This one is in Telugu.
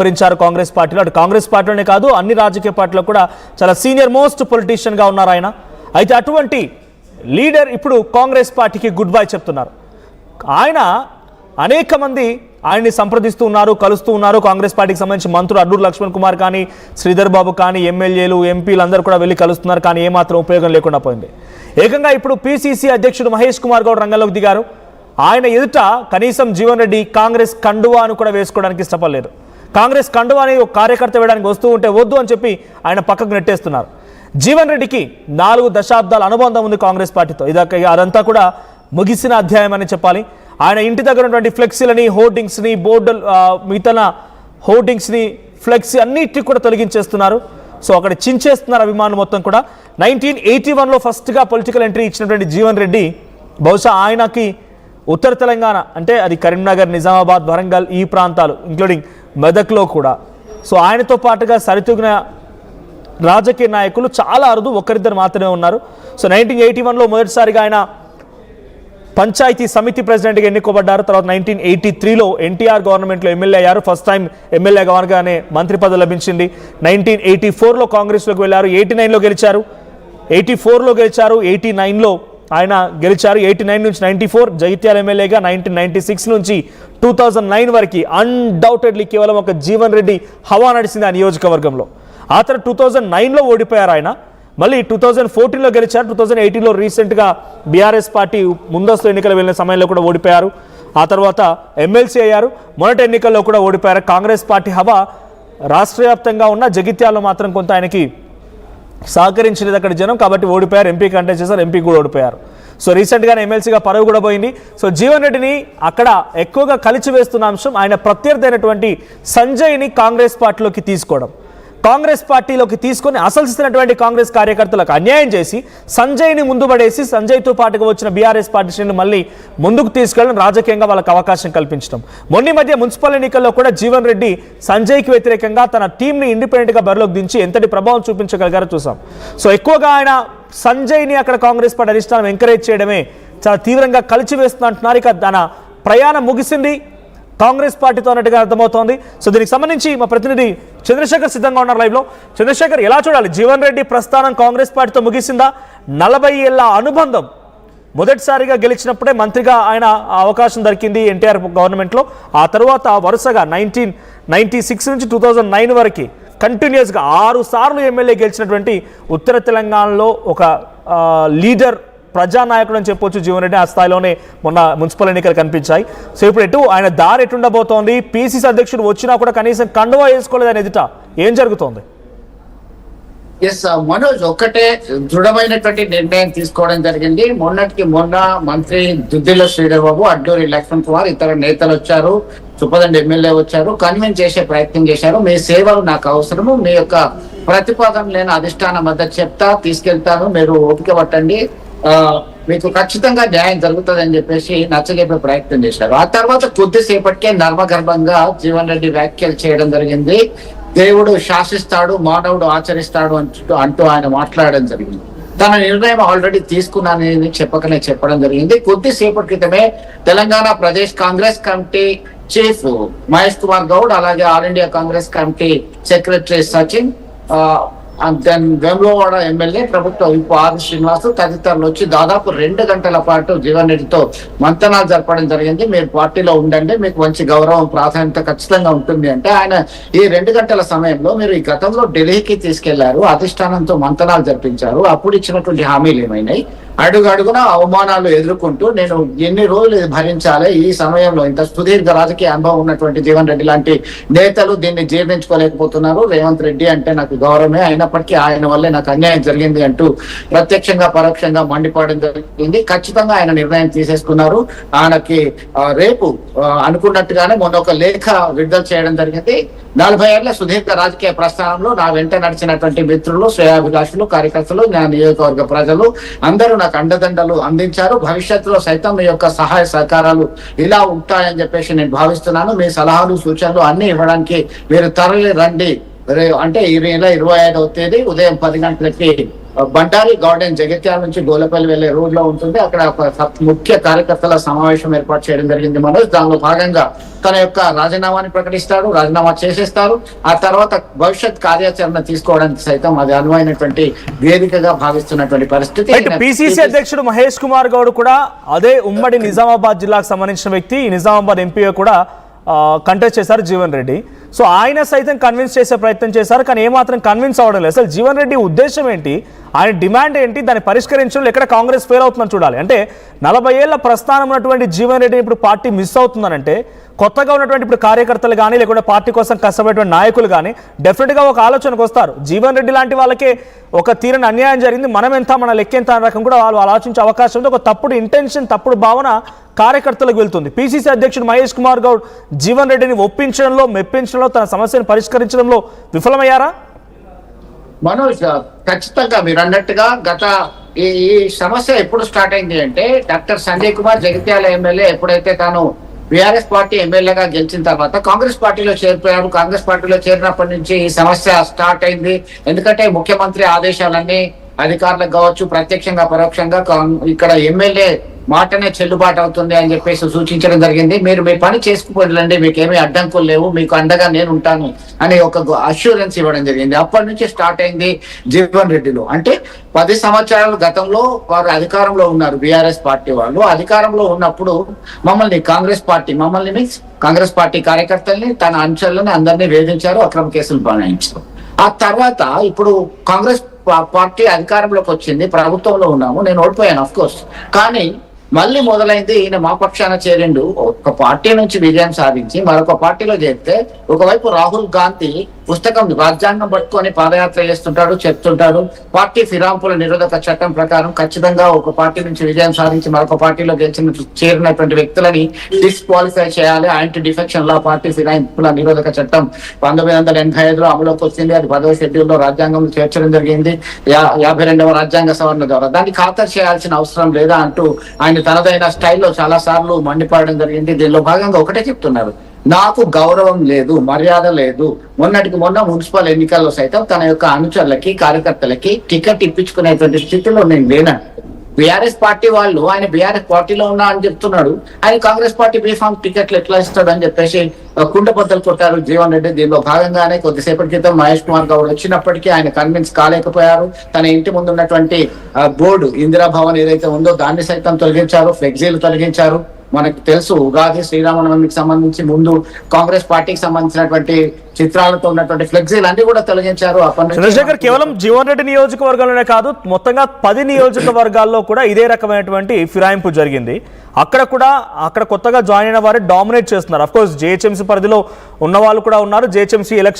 వివరించారు కాంగ్రెస్ పార్టీలో. అటు కాంగ్రెస్ పార్టీలోనే కాదు అన్ని రాజకీయ పార్టీలో కూడా చాలా సీనియర్ మోస్ట్ పొలిటీషియన్గా ఉన్నారు ఆయన. అయితే అటువంటి లీడర్ ఇప్పుడు కాంగ్రెస్ పార్టీకి గుడ్ బై చెప్తున్నారు. ఆయన అనేక మంది ఆయన్ని సంప్రదిస్తూ ఉన్నారు, కలుస్తూ ఉన్నారు. కాంగ్రెస్ పార్టీకి సంబంధించి మంత్రులు అడ్డూరు లక్ష్మణ్ కుమార్ కానీ, శ్రీధర్ బాబు కానీ, ఎమ్మెల్యేలు, ఎంపీలు అందరూ కూడా వెళ్ళి కలుస్తున్నారు. కానీ ఏమాత్రం ఉపయోగం లేకుండా పోయింది. ఏకంగా ఇప్పుడు పిసిసి అధ్యక్షుడు మహేష్ కుమార్ గౌడ్ రంగంలోకి దిగారు. ఆయన ఎదుట కనీసం జీవన్ రెడ్డి కాంగ్రెస్ కండువాను కూడా వేసుకోవడానికి ఇష్టపడలేదు. కాంగ్రెస్ కండువాని ఒక కార్యకర్త వేయడానికి వస్తూ ఉంటే వద్దు అని చెప్పి ఆయన పక్కకు నెట్టేస్తున్నారు. జీవన్ రెడ్డికి 4 దశాబ్దాల అనుబంధం ఉంది కాంగ్రెస్ పార్టీతో. అదంతా కూడా ముగిసిన అధ్యాయం అని చెప్పాలి. ఆయన ఇంటి దగ్గర ఉన్నటువంటి ఫ్లెక్సీలని, హోర్డింగ్స్ని, బోర్డు మిగతా హోర్డింగ్స్ని, ఫ్లెక్సీ అన్నిటిని కూడా తొలగించేస్తున్నారు. సో అక్కడ చించేస్తున్నారు అభిమానులు మొత్తం కూడా. 1981లో ఫస్ట్గా పొలిటికల్ ఎంట్రీ ఇచ్చినటువంటి జీవన్ రెడ్డి బహుశా ఆయనకి ఉత్తర తెలంగాణ అంటే అది కరీంనగర్, నిజామాబాద్, వరంగల్ ఈ ప్రాంతాలు ఇంక్లూడింగ్ మెదక్లో కూడా. సో ఆయనతో పాటుగా సరితూగిన రాజకీయ నాయకులు చాలా అరుదు, ఒకరిద్దరు మాత్రమే ఉన్నారు. సో 1981లో మొదటిసారిగా ఆయన పంచాయతీ సమితి ప్రెసిడెంట్గా ఎన్నుకోబడ్డారు. తర్వాత 1983లో ఎన్టీఆర్ గవర్నమెంట్లో ఎమ్మెల్యే అయ్యారు. ఫస్ట్ టైం ఎమ్మెల్యే గవర్నర్గానే మంత్రి పదవి లభించింది. 1984లో కాంగ్రెస్లోకి వెళ్ళారు. 89లో గెలిచారు, 84లో గెలిచారు, 89లో ఆయన గెలిచారు. 89 నుంచి 94 జగిత్యాల ఎమ్మెల్యేగా, 1996 నుంచి 2009 వరకు అన్డౌటెడ్లీ కేవలం ఒక జీవన్ రెడ్డి హవా నడిచింది ఆ నియోజకవర్గంలో. ఆ తర్వాత 2009లో ఓడిపోయారు ఆయన. మళ్ళీ 2014లో గెలిచారు. 2018లో రీసెంట్గా బీఆర్ఎస్ పార్టీ ముందస్తు ఎన్నికలు వెళ్ళిన సమయంలో కూడా ఓడిపోయారు. ఆ తర్వాత ఎమ్మెల్సీ అయ్యారు. మొదటి ఎన్నికల్లో కూడా ఓడిపోయారు. కాంగ్రెస్ పార్టీ హవా రాష్ట్ర వ్యాప్తంగా ఉన్న జగిత్యాలలో మాత్రం కొంత ఆయనకి సహకరించలేదు అక్కడ జనం, కాబట్టి ఓడిపోయారు. ఎంపీ కంటెస్ట్ చేశారు, ఎంపీ కూడా ఓడిపోయారు. సో రీసెంట్గానే ఎమ్మెల్సీగా పదవి కూడా పోయింది. సో జీవన్ రెడ్డిని అక్కడ ఎక్కువగా కలిచివేస్తున్న అంశం ఆయన ప్రత్యర్థి అయినటువంటి సంజయ్ని కాంగ్రెస్ పార్టీలోకి తీసుకోవడం. కాంగ్రెస్ పార్టీలోకి తీసుకొని అసలుసినటువంటి కాంగ్రెస్ కార్యకర్తలకు అన్యాయం చేసి సంజయ్ని ముందు పడేసి సంజయ్తో పాటుగా వచ్చిన బీఆర్ఎస్ పార్టీ శ్రేణులు మళ్ళీ ముందుకు తీసుకెళ్ళడం, రాజకీయంగా వాళ్ళకి అవకాశం కల్పించడం. మొన్న మధ్య మున్సిపల్ ఎన్నికల్లో కూడా జీవన్ రెడ్డి సంజయ్కి వ్యతిరేకంగా తన టీంని ఇండిపెండెంట్గా బరిలోకి దించి ఎంతటి ప్రభావం చూపించగలిగారో చూసాం. సో ఎక్కువగా ఆయన సంజయ్ని అక్కడ కాంగ్రెస్ పార్టీ అధిష్టానం ఎంకరేజ్ చేయడమే చాలా తీవ్రంగా కలిచివేస్తున్నట్టున్నారు. ఇక తన ప్రయాణం ముగిసింది కాంగ్రెస్ పార్టీతో అన్నట్టుగా అర్థమవుతోంది. సో దీనికి సంబంధించి మా ప్రతినిధి చంద్రశేఖర్ సిద్ధంగా ఉన్నారు లైవ్లో. చంద్రశేఖర్, ఎలా చూడాలి? జీవన్ రెడ్డి ప్రస్థానం కాంగ్రెస్ పార్టీతో ముగిసిందా? 40 ఏళ్ల అనుబంధం, మొదటిసారిగా గెలిచినప్పుడే మంత్రిగా ఆయన అవకాశం దొరికింది ఎన్టీఆర్ గవర్నమెంట్లో. ఆ తర్వాత వరుసగా 1996 నుంచి 2009 వరకు కంటిన్యూస్గా 6 సార్లు ఎమ్మెల్యే గెలిచినటువంటి ఉత్తర తెలంగాణలో ఒక లీడర్, ప్రజానాయకుడు అని చెప్పొచ్చు జీవన్ రెడ్డి. ఆ స్థాయిలోనే మొన్న మున్సిపల్ ఎన్నికలు కనిపించాయి. సో ఇప్పుడు ఆయన దారి ఎటుండబోతోంది? పిసిసి అధ్యక్షుడు వచ్చినా కూడా కనీసం కండువా వేసుకోలేదు ఆయన ఎదుట. ఏం జరుగుతోంది? ఎస్ మనోజ్, ఒక్కటే దృఢమైనటువంటి నిర్ణయం తీసుకోవడం జరిగింది. మొన్నటికి మొన్న మంత్రి దుద్దిల్ల శ్రీధర్ బాబు, అడ్డూరి లక్ష్మణ్ కుమార్, ఇతర నేతలు వచ్చారు, చుప్పదండి ఎమ్మెల్యే వచ్చారు, కన్విన్స్ చేసే ప్రయత్నం చేశారు. మీ సేవలు నాకు అవసరము, మీ యొక్క ప్రతిపాదన నేను అధిష్టానం మద్దతు చెప్తా, తీసుకెళ్తాను, మీరు ఓపిక పట్టండి, మీకు ఖచ్చితంగా న్యాయం జరుగుతుంది అని చెప్పేసి నచ్చజెప్పే ప్రయత్నం చేశారు. ఆ తర్వాత కొద్దిసేపటికే నర్మగర్భంగా జీవన్ రెడ్డి వ్యాఖ్యలు చేయడం జరిగింది. దేవుడు శాసిస్తాడు, మానవుడు ఆచరిస్తాడు అంటూ ఆయన మాట్లాడడం జరిగింది. తన నిర్ణయం ఆల్రెడీ తీసుకున్నానని చెప్పడం జరిగింది. కొద్దిసేపటి క్రితమే తెలంగాణ ప్రదేశ్ కాంగ్రెస్ కమిటీ చీఫ్ మహేష్ కుమార్ గౌడ్, అలాగే all India Congress committee secretary Sachin, Vemulawada MLA ప్రభుత్వ విప్ ఆర్ శ్రీనివాస్ తదితరులు వచ్చి దాదాపు 2 గంటల పాటు జీవన్ రెడ్డితో మంతనాలు జరపడం జరిగింది. మీరు పార్టీలో ఉండండి, మీకు మంచి గౌరవం, ప్రాధాన్యత ఖచ్చితంగా ఉంటుంది అంటే, ఆయన ఈ 2 గంటల సమయంలో మీరు ఈ గతంలో ఢిల్లీకి తీసుకెళ్లారు, అధిష్టానంతో మంతనాలు జరిపించారు, అప్పుడు ఇచ్చినటువంటి హామీలు ఏమైనాయి, అడుగడుగున అవమానాలు ఎదుర్కొంటూ నేను ఎన్ని రోజులు భరించాలి, ఈ సమయంలో ఇంత సుదీర్ఘ రాజకీయ అనుభవం ఉన్నటువంటి జీవన్ రెడ్డి లాంటి నేతలు దీన్ని జీర్ణించుకోలేకపోతున్నారు, రేవంత్ రెడ్డి అంటే నాకు గౌరవమే, అయినప్పటికీ ఆయన వల్లే నాకు అన్యాయం జరిగింది అంటూ ప్రత్యక్షంగా పరోక్షంగా మండిపోవడం జరిగింది. ఖచ్చితంగా ఆయన నిర్ణయం తీసేసుకున్నారు. ఆయనకి రేపు అనుకున్నట్టుగానే మొన్న ఒక లేఖ విడుదల చేయడం జరిగింది. 40 ఏళ్ల సుదీర్ఘ రాజకీయ ప్రస్థానంలో నా వెంట నడిచినటువంటి మిత్రులు, శ్రేయాభిలాషులు, కార్యకర్తలు, నా నియోజకవర్గ ప్రజలు అందరూ నాకు అండదండలు అందించారు. భవిష్యత్తులో సైతం మీ యొక్క సహాయ సహకారాలు ఇలా ఉంటాయని చెప్పేసి నేను భావిస్తున్నాను. మీ సలహాలు, సూచనలు అన్ని ఇవ్వడానికి మీరు తరలి రండి. అంటే ఈ నెల 25వ తేదీ ఉదయం 10 గంటలకి బండారి గార్డెన్ జగిత్యాల నుంచి గోలపల్లి వెళ్లే రోడ్ లో ఉంటుంది. అక్కడ ఒక ముఖ్య కార్యకర్తల సమావేశం ఏర్పాటు చేయడం జరిగింది మనోజ్. దానిలో భాగంగా తన యొక్క రాజీనామాని ప్రకటిస్తాడు, రాజీనామా చేసేస్తారు. ఆ తర్వాత భవిష్యత్ కార్యాచరణ తీసుకోవడానికి సైతం అది అనువైనటువంటి వేదికగా భావిస్తున్నటువంటి పరిస్థితి. పిసిసి అధ్యక్షుడు మహేష్ కుమార్ గౌడ్ కూడా అదే ఉమ్మడి నిజామాబాద్ జిల్లాకు సంబంధించిన వ్యక్తి, నిజామాబాద్ ఎంపీగా కూడా కంటెస్ట్ చేశారు జీవన్ రెడ్డి. సో ఆయన సైతం కన్విన్స్ చేసే ప్రయత్నం చేశారు, కానీ ఏమాత్రం కన్విన్స్ అవ్వడం లేదు. అసలు జీవన్ రెడ్డి ఉద్దేశం ఏంటి, ఆయన డిమాండ్ ఏంటి, దాన్ని పరిష్కరించడంలో ఎక్కడ కాంగ్రెస్ ఫెయిల్ అవుతుందని చూడాలి. అంటే 40 ఏళ్ల ప్రస్థానం ఉన్నటువంటి జీవన్ రెడ్డి ఇప్పుడు పార్టీ మిస్ అవుతుందనంటే కొత్తగా ఉన్నటువంటి ఇప్పుడు కార్యకర్తలు కానీ లేకుంటే పార్టీ కోసం కష్టపడేటువంటి నాయకులు కానీ డెఫినెట్గా ఒక ఆలోచనకు వస్తారు. జీవన్ రెడ్డి లాంటి వాళ్ళకే ఒక తీరని అన్యాయం జరిగింది, మనం ఎంత మన లెక్కెంత అనే రకం కూడా వాళ్ళు ఆలోచించే అవకాశం ఉంది. ఒక తప్పుడు ఇంటెన్షన్, తప్పుడు భావన కార్యకర్తలకు వెళ్తుంది. పిసిసి అధ్యక్షుడు మహేష్ కుమార్ గౌడ్ జీవన్ రెడ్డిని ఒప్పించడంలో, మెప్పించడంలో, తన సమస్యను పరిష్కరించడంలో విఫలమయ్యారా? మనోజ్, ఖచ్చితంగా మీరు అన్నట్టుగా గత ఈ సమస్య ఎప్పుడు స్టార్ట్ అయింది అంటే డాక్టర్ సంజయ్ కుమార్ జగిత్యాల ఎమ్మెల్యే ఎప్పుడైతే తాను బీఆర్ఎస్ పార్టీ ఎమ్మెల్యేగా గెలిచిన తర్వాత కాంగ్రెస్ పార్టీలో చేరిపోయారు. కాంగ్రెస్ పార్టీలో చేరినప్పటి నుంచి ఈ సమస్య స్టార్ట్ అయింది. ఎందుకంటే ముఖ్యమంత్రి ఆదేశాలన్నీ అధికారులకు కావచ్చు, ప్రత్యక్షంగా పరోక్షంగా ఇక్కడ ఎమ్మెల్యే మాటనే చెల్లుబాటు అవుతుంది అని చెప్పేసి సూచించడం జరిగింది. మీరు మీ పని చేసుకుపోండి, మీకేమీ అడ్డంకులు లేవు, మీకు అండగా నేను ఉంటాను అని ఒక అష్యూరెన్స్ ఇవ్వడం జరిగింది. అప్పటి నుంచి స్టార్ట్ అయింది జీవన్ రెడ్డిలో. అంటే 10 సంవత్సరాల గతంలో వారు అధికారంలో ఉన్నారు. బీఆర్ఎస్ పార్టీ వాళ్ళు అధికారంలో ఉన్నప్పుడు కాంగ్రెస్ పార్టీ కార్యకర్తల్ని, తన అంశాలని అందరినీ వేధించారు, అక్రమ కేసులు బనాయించారు. ఆ తర్వాత ఇప్పుడు కాంగ్రెస్ పార్టీ అధికారంలోకి వచ్చింది, ప్రభుత్వంలో ఉన్నాము, నేను ఓడిపోయాను అఫ్ కోర్స్, కానీ మళ్ళీ మొదలైంది. ఈయన మా పక్షాన చేరిండు, ఒక పార్టీ నుంచి విజయం సాధించి మరొక పార్టీలో చేరితే ఒకవైపు రాహుల్ గాంధీ పుస్తకం రాజ్యాంగం పట్టుకొని పాదయాత్ర చేస్తుంటాడు, చెప్తుంటాడు పార్టీ ఫిరాంపుల నిరోధక చట్టం ప్రకారం ఖచ్చితంగా ఒక పార్టీ నుంచి విజయం సాధించి మరొక పార్టీలో చేరినటువంటి వ్యక్తులని డిస్క్వాలిఫై చేయాలి. యాంటీ డిఫెక్షన్ లా, పార్టీ ఫిరాయింపుల నిరోధక చట్టం 1985లో అమలులోకి వచ్చింది. అది 10వ షెడ్యూల్లో రాజ్యాంగంలో చేర్చడం జరిగింది 52వ రాజ్యాంగ సవరణ ద్వారా. దాన్ని ఖాతరు చేయాల్సిన అవసరం లేదా అంటూ ఆయన తనదైన స్టైల్లో చాలా సార్లు మండిపడడం జరిగింది. దీనిలో భాగంగా ఒకటే చెప్తున్నారు, నాకు గౌరవం లేదు, మర్యాద లేదు. మొన్న మున్సిపల్ ఎన్నికల్లో సైతం తన యొక్క అనుచరులకి, కార్యకర్తలకి టికెట్ ఇప్పించుకునేటువంటి స్థితిలో నేను లేనని బీఆర్ఎస్ పార్టీ వాళ్ళు, ఆయన బీఆర్ఎస్ పార్టీలో ఉన్నా అని చెప్తున్నాడు, ఆయన కాంగ్రెస్ పార్టీ బీఫామ్ టికెట్లు ఎట్లా ఇస్తాడు అని చెప్పేసి కుండబద్దలు కొట్టారు జీవన్ రెడ్డి. దీనిలో భాగంగానే కొద్దిసేపటి క్రితం మహేష్ కుమార్ గౌడ్ వచ్చినప్పటికీ ఆయన కన్విన్స్ కాలేకపోయారు. తన ఇంటి ముందు ఉన్నటువంటి బోర్డు ఇందిరా భవన్ ఏదైతే ఉందో దాన్ని సైతం తొలగించారు, ఫ్లెక్సీలు తొలగించారు. మనకు తెలుసు ఉగాది, శ్రీరామనవమికి సంబంధించి ముందు కాంగ్రెస్ పార్టీకి సంబంధించినటువంటి చిత్రాలతో ఉన్నటువంటి ఫ్లెక్సీలు అన్ని కూడా తొలగించారు. చంద్రశేఖర్, కేవలం జీవన్ రెడ్డి నియోజకవర్గంలోనే కాదు, మొత్తంగా 10 నియోజకవర్గాల్లో కూడా ఇదే రకమైనటువంటి ఫిరాయింపు జరిగింది. అక్కడ కొత్తగా జాయిన్ అయిన వారు డామినేట్ చేస్తున్నారు. అఫ్ కోర్స్ జిహెచ్ఎంసీ పరిధిలో ఉన్న వాళ్ళు కూడా ఉన్నారు. GHMC election